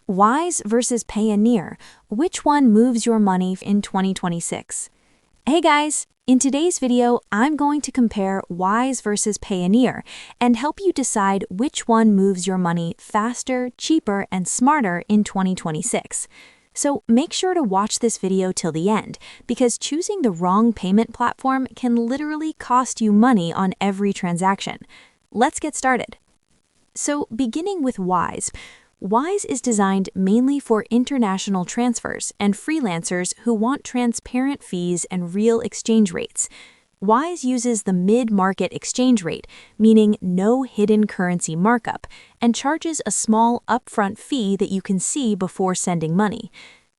Wise versus Payoneer. Which one moves your money in 2026? Hey guys! In today's video, I'm going to compare Wise versus Payoneer and help you decide which one moves your money faster, cheaper, and smarter in 2026. So make sure to watch this video till the end, because choosing the wrong payment platform can literally cost you money on every transaction. Let's get started. So beginning with Wise. Wise is designed mainly for international transfers and freelancers who want transparent fees and real exchange rates. Wise uses the mid-market exchange rate, meaning no hidden currency markup, and charges a small upfront fee that you can see before sending money.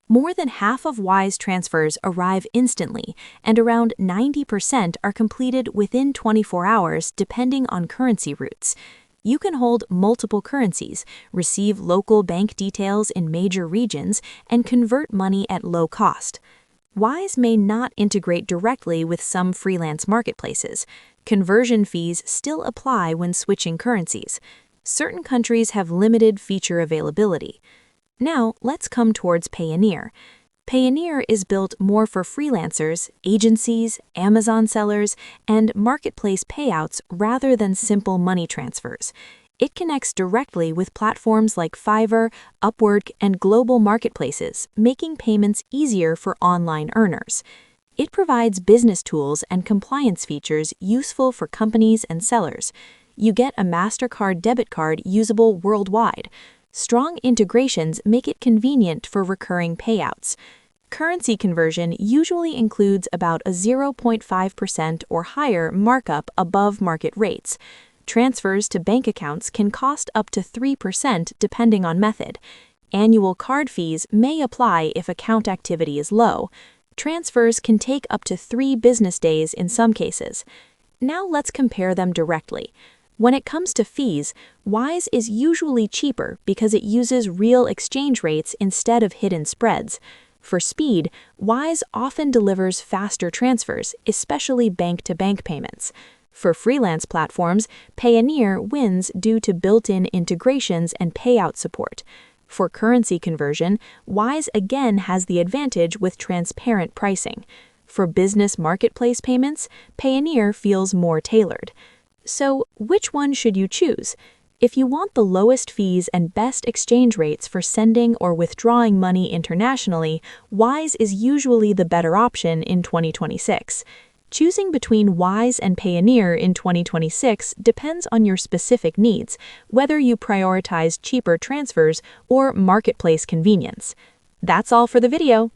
More than half of Wise transfers arrive instantly, and around 90% are completed within 24 hours depending on currency routes. You can hold multiple currencies, receive local bank details in major regions, and convert money at low cost. Wise may not integrate directly with some freelance marketplaces. Conversion fees still apply when switching currencies. Certain countries have limited feature availability. Now, let's come towards Payoneer. Payoneer is built more for freelancers, agencies, Amazon sellers, and marketplace payouts rather than simple money transfers. It connects directly with platforms like Fiverr, Upwork, and global marketplaces, making payments easier for online earners. It provides business tools and compliance features useful for companies and sellers. You get a MasterCard debit card usable worldwide. Strong integrations make it convenient for recurring payouts. Currency conversion usually includes about a 0.5% or higher markup above market rates. Transfers to bank accounts can cost up to 3% depending on method. Annual card fees may apply if account activity is low. Transfers can take up to 3 business days in some cases. Now let's compare them directly. When it comes to fees, Wise is usually cheaper because it uses real exchange rates instead of hidden spreads. For speed, Wise often delivers faster transfers, especially bank-to-bank payments. For freelance platforms, Payoneer wins due to built-in integrations and payout support. For currency conversion, Wise again has the advantage with transparent pricing. For business marketplace payments, Payoneer feels more tailored. So, which one should you choose? If you want the lowest fees and best exchange rates for sending or withdrawing money internationally, Wise is usually the better option in 2026. Choosing between Wise and Payoneer in 2026 depends on your specific needs, whether you prioritize cheaper transfers or marketplace convenience. That's all for the video.